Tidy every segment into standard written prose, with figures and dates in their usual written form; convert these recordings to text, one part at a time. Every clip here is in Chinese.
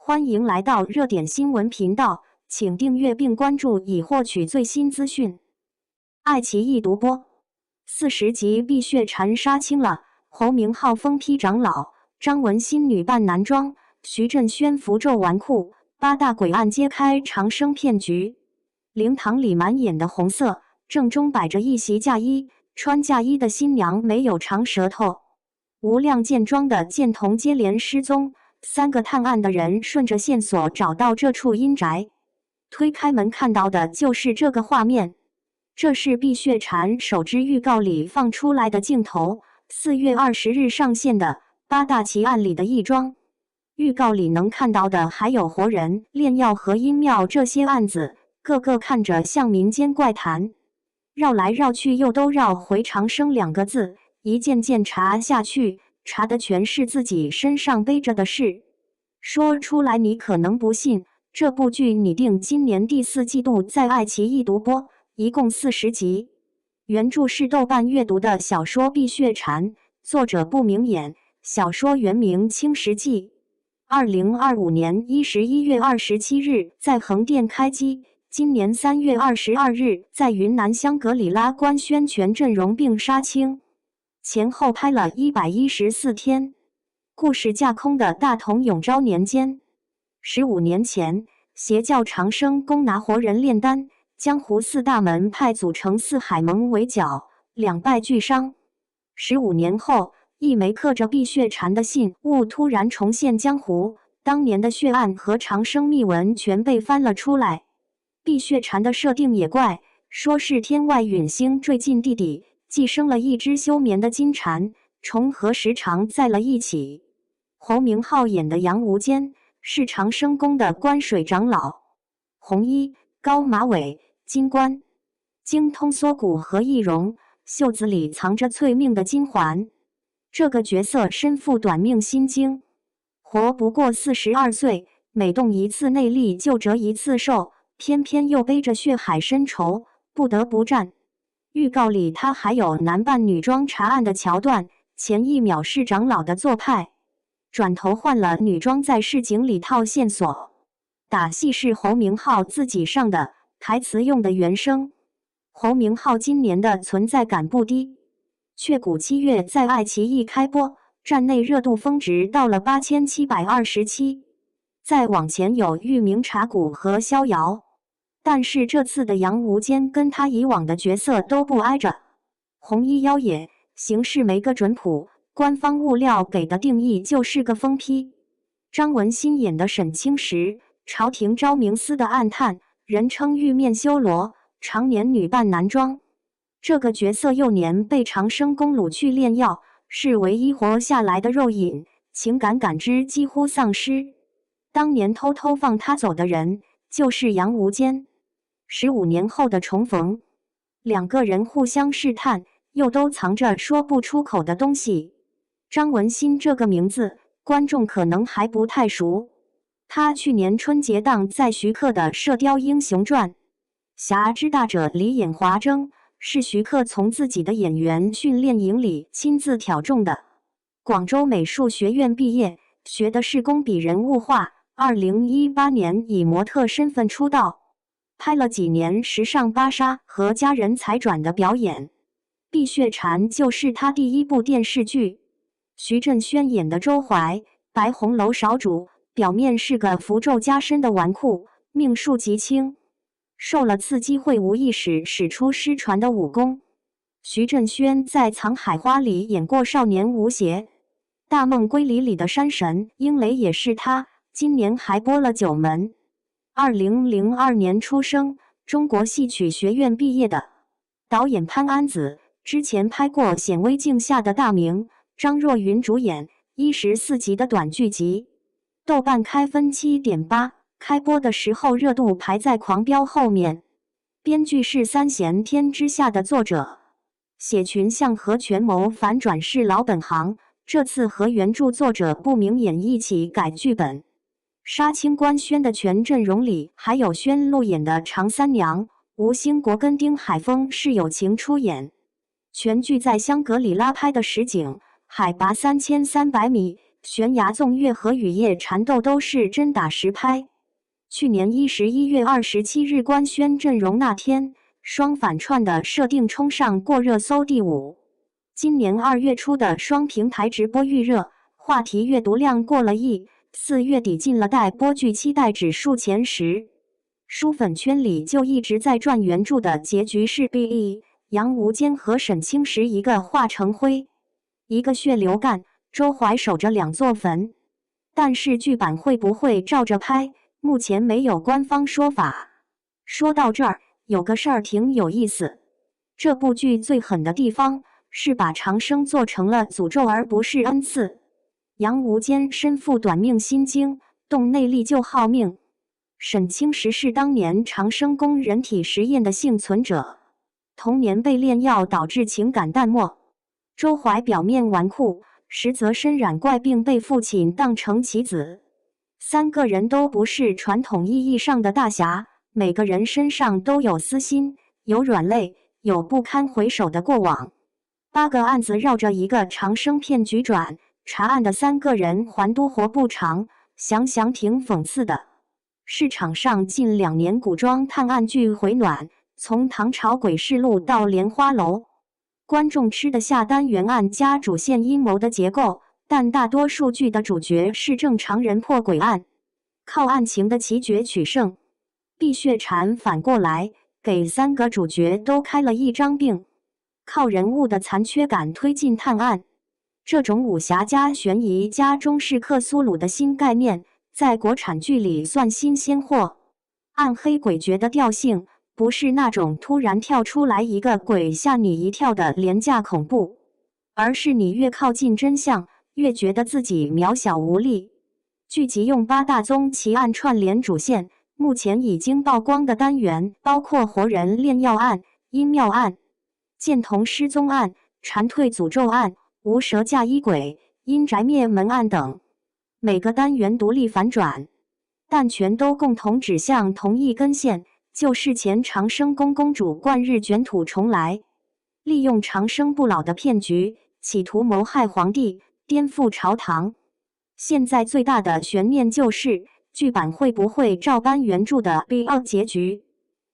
欢迎来到热点新闻频道，请订阅并关注以获取最新资讯。爱奇艺独播40集《碧血蝉》杀青了，侯明昊封批长老，张文新女扮男装，徐振轩符咒纨绔，八大诡案揭开长生骗局。灵堂里满眼的红色，正中摆着一袭嫁衣，穿嫁衣的新娘没有长舌头。无量剑庄的剑童接连失踪，3个探案的人顺着线索找到这处阴宅，推开门看到的就是这个画面。这是《碧血蝉》首支预告里放出来的镜头，4月20日上线的八大奇案里的一桩。预告里能看到的还有活人、炼药和阴庙这些案子，个个看着像民间怪谈，绕来绕去又都绕回长生2个字，一件件查下去，查的全是自己身上背着的事。说出来你可能不信，这部剧拟定今年第4季度在爱奇艺独播，一共40集。原著是豆瓣阅读的小说《碧血蝉》，作者不明眼，小说原名《青石记》。2025年11月27日在横店开机，今年3月22日在云南香格里拉官宣全阵容并杀青，前后拍了114天。故事架空的大同永昭年间，15年前，邪教长生宫拿活人炼丹，江湖4大门派组成四海盟围剿，两败俱伤。15年后，一枚刻着碧血蝉的信物突然重现江湖，当年的血案和长生秘闻全被翻了出来。碧血蝉的设定也怪，说是天外陨星坠进地底，寄生了一只休眠的金蝉，重合时长在了一起。侯明昊演的杨无间是长生宫的关水长老，红衣、高马尾、金冠，精通缩骨和易容，袖子里藏着淬命的金环。这个角色身负短命心经，活不过42岁，每动一次内力就折一次寿，偏偏又背着血海深仇，不得不战。预告里他还有男扮女装查案的桥段，前一秒是长老的做派，转头换了女装在市井里套线索。打戏是侯明昊自己上的，台词用的原声。侯明昊今年的存在感不低，雀谷7月在爱奇艺开播，站内热度峰值到了8727。再往前有玉明茶谷和逍遥，但是这次的杨无间跟他以往的角色都不挨着。红衣妖冶，形式没个准谱，官方物料给的定义就是个疯批。张文新演的沈清时，朝廷昭明司的暗探，人称玉面修罗，常年女扮男装。这个角色幼年被长生宫掳去炼药，是唯一活下来的肉饮，情感感知几乎丧失。当年偷偷放他走的人，就是杨无间。15年后的重逢，2个人互相试探，又都藏着说不出口的东西。张文新这个名字，观众可能还不太熟。他去年春节档在徐克的《射雕英雄传》侠之大者里演华筝，是徐克从自己的演员训练营里亲自挑中的。广州美术学院毕业，学的是工笔人物画。2018年以模特身份出道，拍了几年时尚芭莎和家人才转的表演。《碧血蝉》就是他第1部电视剧。徐振轩演的周怀，白红楼少主，表面是个符咒加身的纨绔，命数极轻，受了次机会无意识使出失传的武功。徐振轩在《藏海花》里演过少年吴邪，《大梦归离》里的山神英雷也是他，今年还播了《九门》。2002年出生，中国戏曲学院毕业的导演潘安子，之前拍过《显微镜下的大明》，张若昀主演，14集的短剧集，豆瓣开分7.8，开播的时候热度排在《狂飙》后面。编剧是《三弦天之下》的作者，写群像和权谋反转是老本行，这次和原著作者不明眼一起改剧本。杀青官宣的全阵容里还有宣璐演的常三娘，吴兴国跟丁海峰是友情出演。全剧在香格里拉拍的实景，海拔3300米，悬崖纵跃和雨夜缠斗都是真打实拍。去年11月27日官宣阵容那天，双反串的设定冲上过热搜第5。今年2月初的双平台直播预热，话题阅读量过了亿，4月底进了待播剧期待指数前10。书粉圈里就一直在转原著的结局是 BE， 杨无坚和沈清时一个化成灰，一个血流干，周怀守着2座坟。但是剧版会不会照着拍，目前没有官方说法。说到这儿，有个事儿挺有意思，这部剧最狠的地方是把长生做成了诅咒而不是恩赐。杨无坚身负短命心经，动内力就耗命。沈清时是当年长生宫人体实验的幸存者，童年被炼药导致情感淡漠。周怀表面纨绔，实则身染怪病，被父亲当成棋子。3个人都不是传统意义上的大侠，每个人身上都有私心，有软肋，有不堪回首的过往。8个案子绕着一个长生骗局转，查案的3个人还都活不长，想想挺讽刺的。市场上近2年古装探案剧回暖，从唐朝诡事录到莲花楼，观众吃得下单元案加主线阴谋的结构，但大多数剧的主角是正常人破鬼案，靠案情的奇绝取胜。碧血蝉反过来给3个主角都开了一张病，靠人物的残缺感推进探案。这种武侠加悬疑加中式克苏鲁的新概念，在国产剧里算新鲜货。暗黑诡谲的调性，不是那种突然跳出来一个鬼吓你一跳的廉价恐怖，而是你越靠近真相，越觉得自己渺小无力。剧集用8大宗奇案串联主线，目前已经曝光的单元包括活人炼药案、阴庙案、剑童失踪案、蝉蜕诅咒案、无蛇嫁衣鬼、阴宅灭门案等。每个单元独立反转，但全都共同指向同一根线，就是前长生宫公主贯日卷土重来，利用长生不老的骗局，企图谋害皇帝，颠覆朝堂。现在最大的悬念就是剧版会不会照搬原著的 BE 结局。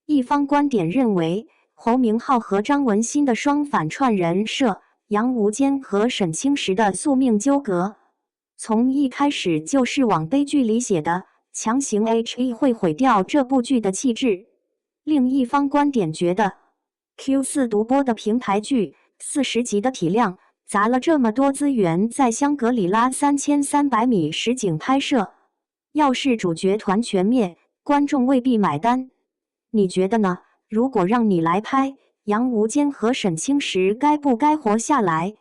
一方观点认为，侯明昊和张文新的双反串人设，杨无坚和沈清时的宿命纠葛，从一开始就是往悲剧里写的，强行 HE 会毁掉这部剧的气质。另一方观点觉得 Q4 独播的平台剧，40集的体量，砸了这么多资源在香格里拉3300米实景拍摄，要是主角团全灭，观众未必买单。你觉得呢？如果让你来拍，杨无坚和沈清时该不该活下来？